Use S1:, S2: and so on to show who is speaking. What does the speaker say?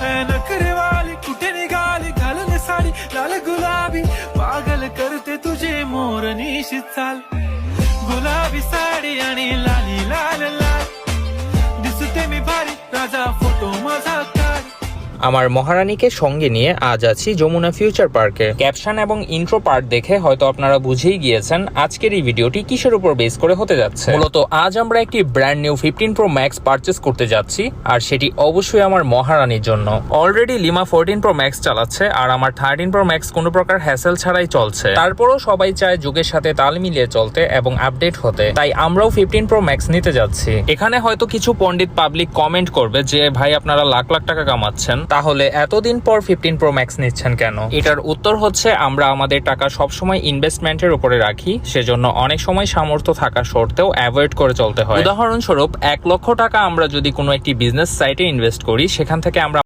S1: नखरे वाली कुठे निघाली घालून साडी लाल गुलाबी पागल करते तुझे मोरनीशी चाल गुलाबी साडी आणि लाली लाल लाल दिसते मी भारी राजा फोटो माझा काढ
S2: আমার মহারানীকে সঙ্গে নিয়ে আজ আছি যমুনা ফিউচার পার্কে। ক্যাপশন এবং ইন্ট্রো পার্ট দেখে হয়তো আপনারা বুঝেই গিয়েছেন আজকের এই ভিডিওটি কিসের উপর বেস করে হতে যাচ্ছে। মূলত আজ আমরা একটি brand new 15 Pro Max purchase করতে যাচ্ছি, আর সেটি অবশ্যই আমার মহারানীর জন্য। অলরেডি লিমা 14 Pro Max চালাচ্ছে, আর আমার 13 Pro Max কোনো প্রকার হ্যাসেল ছাড়াই চলছে। তারপরও সবাই চায় যুগের সাথে তাল মিলিয়ে চলতে এবং আপডেট হতে, তাই আমরাও 15 Pro Max নিতে যাচ্ছি। এখানে হয়তো কিছু পণ্ডিত পাবলিক কমেন্ট করবে যে ভাই আপনারা লাখ লাখ টাকা কামাচ্ছেন, তাহলে এতদিন পর 15 Pro Max নিচ্ছেন কেন? এটার উত্তর হচ্ছে আমরা আমাদের টাকা সবসময় ইনভেস্টমেন্টের উপরে রাখি, সেজন্য অনেক সময় সামর্থ্য থাকা সত্ত্বেও অ্যাভয়েড করে চলতে হয়। উদাহরণস্বরূপ 1 লক্ষ টাকা আমরা যদি কোনো একটি বিজনেস সাইটে ইনভেস্ট করি, সেখান থেকে আমরা